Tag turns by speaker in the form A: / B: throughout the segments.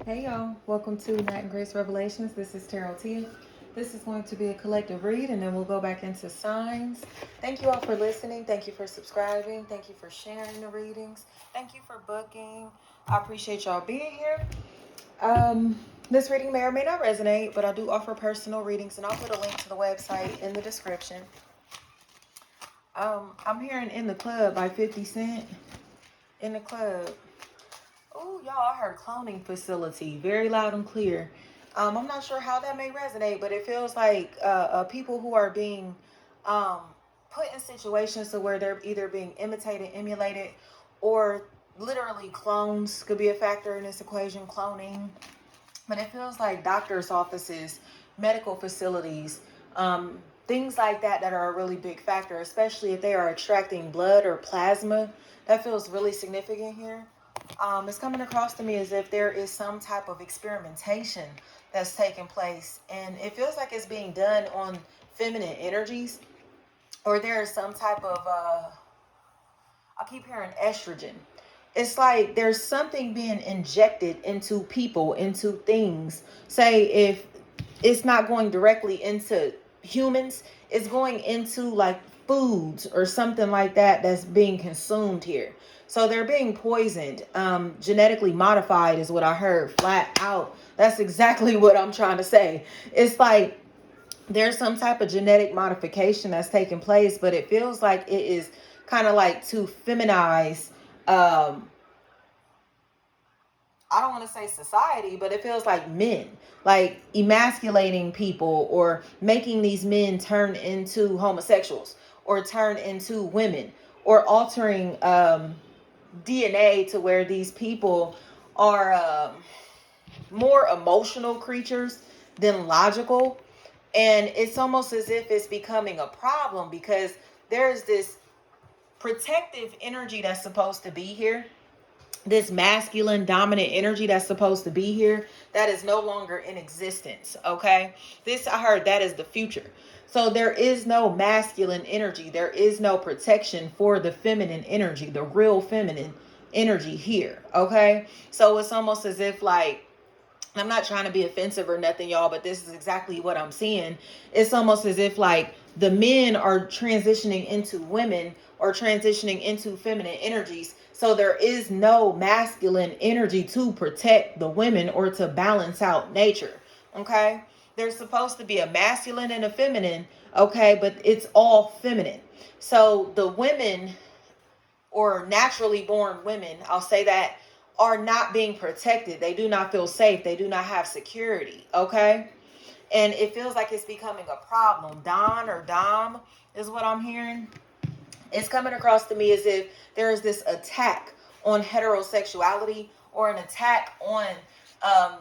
A: Hey y'all, welcome to Night and Grace Revelations. This is Tarot Tia. This is going to be a collective read and then we'll go back into signs. Thank you all for listening. Thank you for subscribing. Thank you for sharing the readings. Thank you for booking. I appreciate y'all being here. This reading may or may not resonate, but I do offer personal readings and I'll put a link to the website in the description. I'm hearing In the Club by 50 Cent. In the Club. Oh, y'all, I heard cloning facility very loud and clear. I'm not sure how that may resonate, but it feels like people who are being put in situations to where they're either being imitated, emulated, or literally clones could be a factor in this equation, cloning. But it feels like doctors' offices, medical facilities, things like that are a really big factor, especially if they are extracting blood or plasma. That feels really significant here. It's coming across to me as if there is some type of experimentation that's taking place, and it feels like it's being done on feminine energies, or there is some type of I keep hearing estrogen. It's like there's something being injected into people, into things. Say if it's not going directly into humans, it's going into like foods or something like that that's being consumed here. So they're being poisoned, genetically modified is what I heard flat out. That's exactly what I'm trying to say. It's like there's some type of genetic modification that's taking place, but it feels like it is kind of like to feminize, I don't want to say society, but it feels like men, like emasculating people or making these men turn into homosexuals or turn into women or altering DNA to where these people are more emotional creatures than logical. And it's almost as if it's becoming a problem because there's this protective energy that's supposed to be here, this masculine dominant energy that's supposed to be here, that is no longer in existence. Okay, this, I heard, that is the future. So there is no masculine energy, there is no protection for the feminine energy, the real feminine energy here. Okay, so it's almost as if, like, I'm not trying to be offensive or nothing, y'all, but this is exactly what I'm seeing. It's almost as if like the men are transitioning into women or transitioning into feminine energies. So there is no masculine energy to protect the women or to balance out nature. Okay. There's supposed to be a masculine and a feminine. Okay. But it's all feminine. So the women, or naturally born women, I'll say that, are not being protected. They do not feel safe. They do not have security. Okay. And it feels like it's becoming a problem. Don or Dom is what I'm hearing. It's coming across to me as if there is this attack on heterosexuality or an attack on um,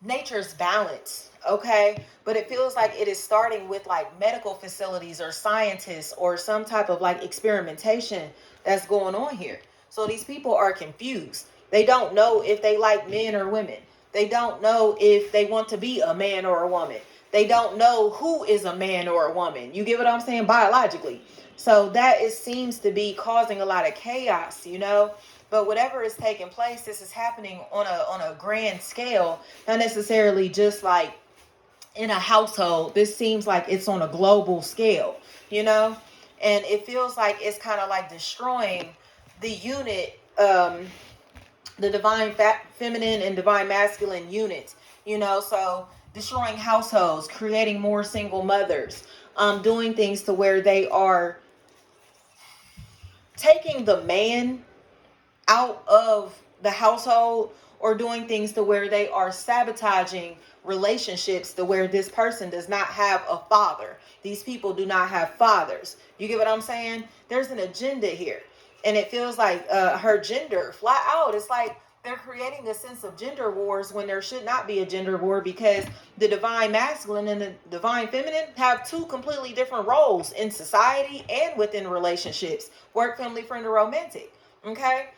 A: nature's balance. Okay. But it feels like it is starting with like medical facilities or scientists or some type of like experimentation that's going on here. So these people are confused. They don't know if they like men or women. They don't know if they want to be a man or a woman. They don't know who is a man or a woman. You get what I'm saying? Biologically. So that seems to be causing a lot of chaos, you know. But whatever is taking place, this is happening on a grand scale, not necessarily just like in a household. This seems like it's on a global scale, you know. And it feels like it's kind of like destroying the unit, the divine feminine and divine masculine units, you know. So destroying households, creating more single mothers, doing things to where they are taking the man out of the household, or doing things to where they are sabotaging relationships to where this person does not have a father. These people do not have fathers. You get what I'm saying? There's an agenda here. And it feels like her gender flat out. It's like they're creating a sense of gender wars when there should not be a gender war, because the divine masculine and the divine feminine have two completely different roles in society and within relationships: work, family, friend, or romantic. Okay.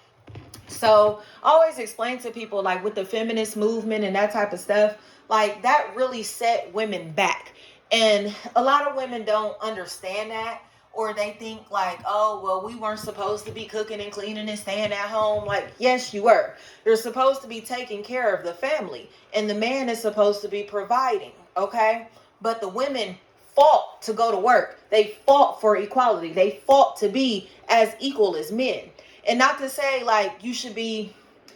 A: So I always explain to people, like with the feminist movement and that type of stuff, like that really set women back. And a lot of women don't understand that. or they think like, oh, well, we weren't supposed to be cooking and cleaning and staying at home. Like, yes, you were. You're supposed to be taking care of the family, and the man is supposed to be providing, okay? But the women fought to go to work. They fought for equality. They fought to be as equal as men. And not to say like you should be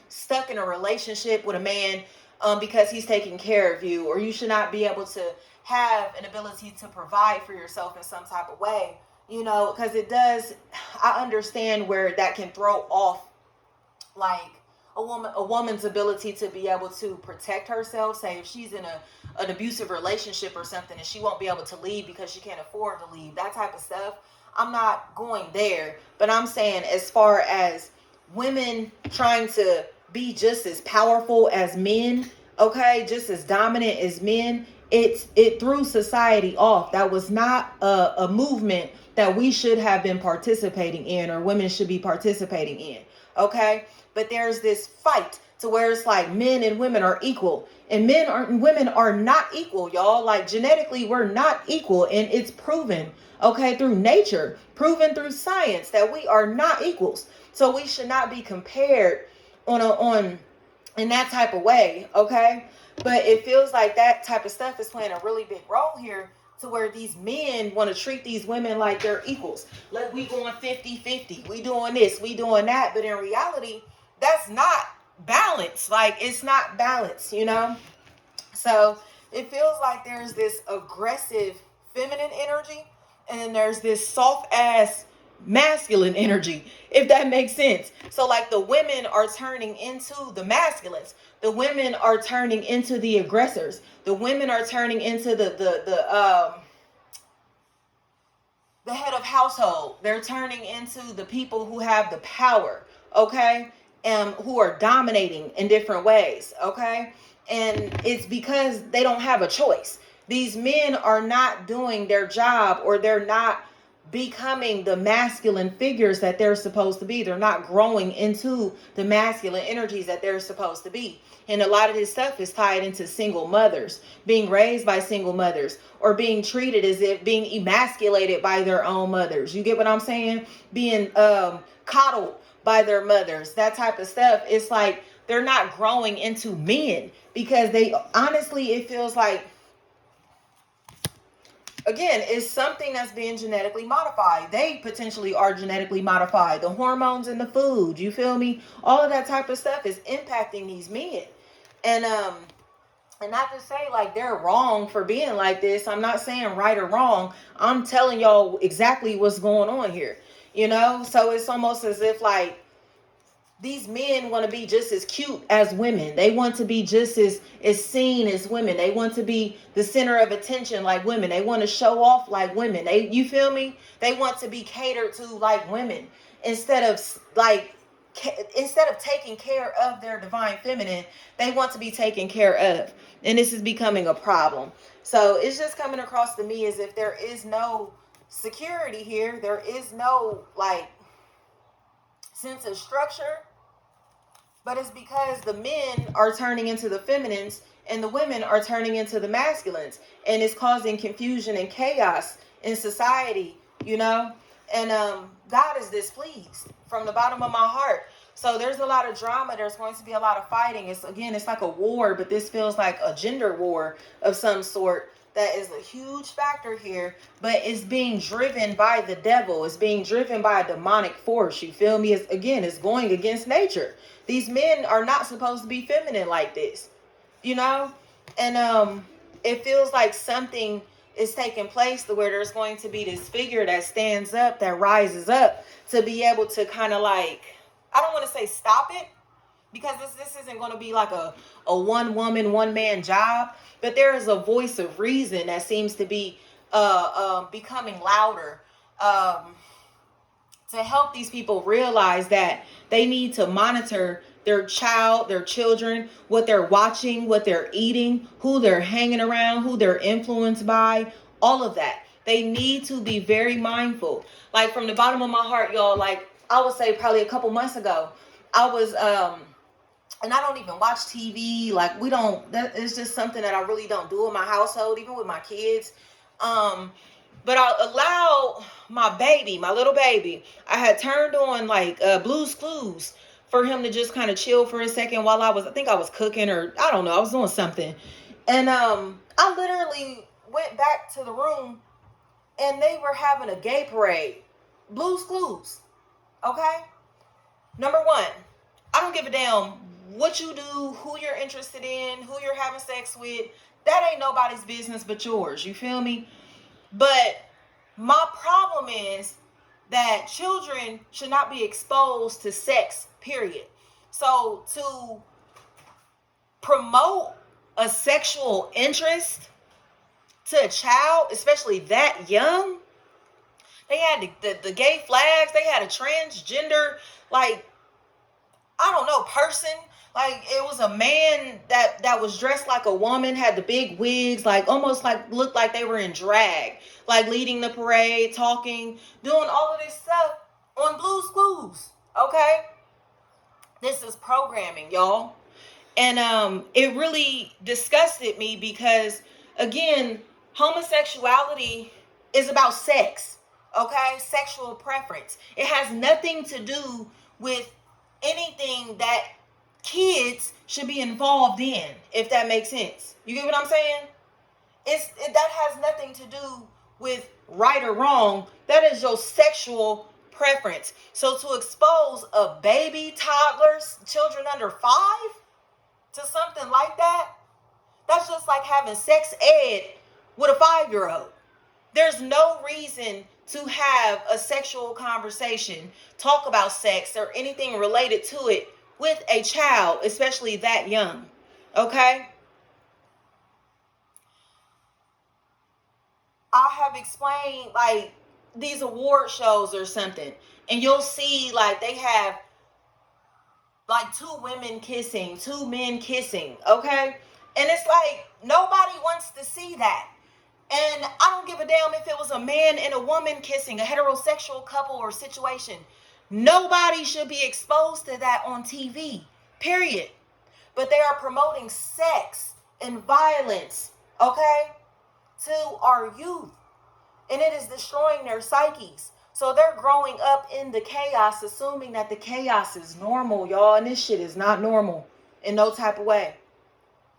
A: stuck in a relationship with a man because he's taking care of you, or you should not be able to have an ability to provide for yourself in some type of way, you know, because it does. I understand where that can throw off like a woman's ability to be able to protect herself. Say if she's in an abusive relationship or something and she won't be able to leave because she can't afford to leave, that type of stuff. I'm not going there, but I'm saying as far as women trying to be just as powerful as men, okay, just as dominant as men, it threw society off. That was not a movement that we should have been participating in, or women should be participating in, okay? But there's this fight to where it's like men and women are equal, and men aren't, and women are not equal, y'all. Like genetically, we're not equal, and it's proven, okay, through nature, proven through science that we are not equals. So we should not be compared on in that type of way, okay? But it feels like that type of stuff is playing a really big role here, to where these men want to treat these women like they're equals. Like we going 50-50. We doing this, we doing that. But in reality, that's not balance. Like it's not balance, you know? So it feels like there's this aggressive feminine energy, and then there's this soft ass masculine energy, if that makes sense. So like the women are turning into the masculines. The women are turning into the aggressors. The women are turning into the head of household. They're turning into the people who have the power, okay? Who are dominating in different ways, okay? And it's because they don't have a choice. These men are not doing their job, or they're not becoming the masculine figures that they're supposed to be. They're not growing into the masculine energies that they're supposed to be. And a lot of this stuff is tied into single mothers, being raised by single mothers, or being treated as if being emasculated by their own mothers. You get what I'm saying? Being coddled by their mothers, that type of stuff. It's like they're not growing into men, because they honestly, it feels like, again, it's something that's being genetically modified. They potentially are genetically modified. The hormones in the food, you feel me? All of that type of stuff is impacting these men. And not to say like they're wrong for being like this. I'm not saying right or wrong. I'm telling y'all exactly what's going on here. You know? So it's almost as if like these men want to be just as cute as women. They want to be just as seen as women. They want to be the center of attention like women. They want to show off like women. You feel me? They want to be catered to like women, instead of taking care of their divine feminine. They want to be taken care of. And this is becoming a problem. So it's just coming across to me as if there is no security here. There is no like sense of structure. But it's because the men are turning into the feminines and the women are turning into the masculines. And it's causing confusion and chaos in society, you know? And God is displeased from the bottom of my heart. So there's a lot of drama. There's going to be a lot of fighting. It's like a war, but this feels like a gender war of some sort. That is a huge factor here, but it's being driven by the devil. It's being driven by a demonic force. You feel me? It's going against nature. These men are not supposed to be feminine like this, you know? And it feels like something is taking place to where there's going to be this figure that stands up, that rises up to be able to kind of like, I don't want to say stop it, because this isn't going to be like a one woman, one man job, but there is a voice of reason that seems to be becoming louder to help these people realize that they need to monitor their children, what they're watching, what they're eating, who they're hanging around, who they're influenced by, all of that. They need to be very mindful. Like from the bottom of my heart, y'all, like I would say probably a couple months ago, I was and I don't even watch TV. Like that is just something that I really don't do in my household, even with my kids. But I allowed my little baby, I had turned on like Blue's Clues for him to just kind of chill for a second while I think I was cooking, or I don't know, I was doing something. And I literally went back to the room and they were having a gay parade. Blue's Clues. Okay? Number one, I don't give a damn what you do, who you're interested in, who you're having sex with. That ain't nobody's business but yours. You feel me? But my problem is that children should not be exposed to sex, period. So to promote a sexual interest to a child, especially that young, they had the gay flags, they had a transgender, like, I don't know, person. Like, it was a man that was dressed like a woman, had the big wigs, like almost like looked like they were in drag, like leading the parade, talking, doing all of this stuff on Blue's Clues. Okay? This is programming, y'all. And it really disgusted me because, again, homosexuality is about sex. Okay? Sexual preference. It has nothing to do with anything that kids should be involved in, if that makes sense. You get what I'm saying? That has nothing to do with right or wrong. That is your sexual preference. So to expose a baby, toddlers, children under 5 to something like that, that's just like having sex ed with a 5-year-old. There's no reason to have a sexual conversation, talk about sex or anything related to it with a child, especially that young. Okay? I have explained like these award shows or something, and you'll see like they have like 2 women kissing, 2 men kissing, okay? And it's like nobody wants to see that. And I don't give a damn if it was a man and a woman kissing, a heterosexual couple or situation. Nobody should be exposed to that on TV, period. But they are promoting sex and violence, okay, to our youth. And it is destroying their psyches. So they're growing up in the chaos, assuming that the chaos is normal, y'all. And this shit is not normal in no type of way,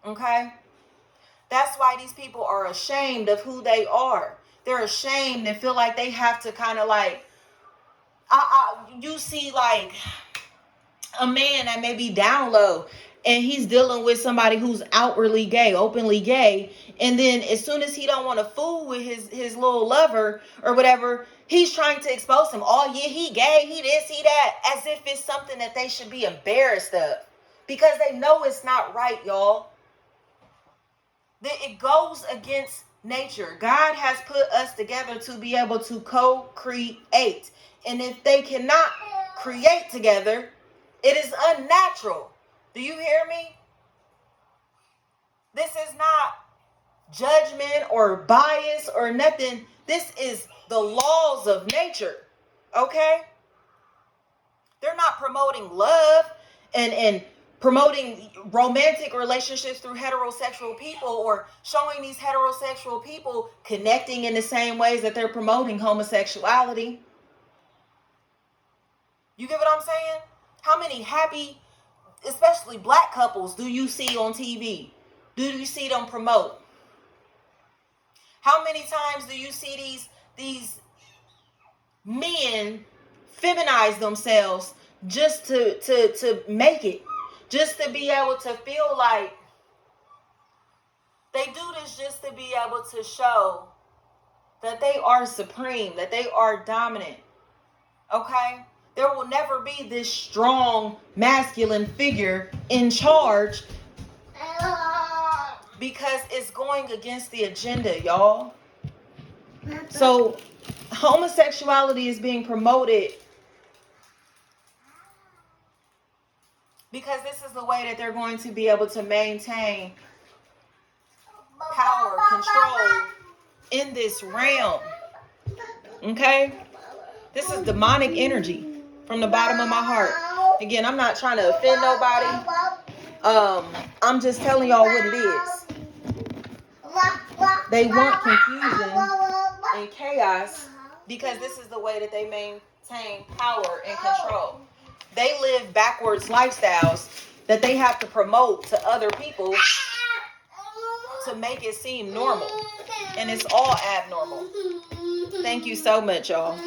A: okay? That's why these people are ashamed of who they are. They're ashamed and feel like they have to kind of like, you see like a man that may be down low and he's dealing with somebody who's outwardly gay, openly gay. And then as soon as he don't want to fool with his little lover or whatever, he's trying to expose him. Oh yeah, he gay, he this, he that, as if it's something that they should be embarrassed of. Because they know it's not right, y'all. It goes against nature. God has put us together to be able to co-create. And if they cannot create together, it is unnatural. Do you hear me? This is not judgment or bias or nothing. This is the laws of nature. Okay? They're not promoting love and promoting romantic relationships through heterosexual people, or showing these heterosexual people connecting in the same ways that they're promoting homosexuality. You get what I'm saying? How many happy, especially black couples, do you see on TV? Do you see them promote? How many times do you see these men feminize themselves just to make it? Just to be able to feel like they do this, just to be able to show that they are supreme, that they are dominant. Okay? There will never be this strong masculine figure in charge because it's going against the agenda, y'all. So homosexuality is being promoted because this is the way that they're going to be able to maintain power, control in this realm. Okay? This is demonic energy from the bottom of my heart. Again, I'm not trying to offend nobody. I'm just telling y'all what it is. They want confusion in chaos because this is the way that they maintain power and control. They live backwards lifestyles that they have to promote to other people to make it seem normal. And it's all abnormal. Thank you so much, y'all.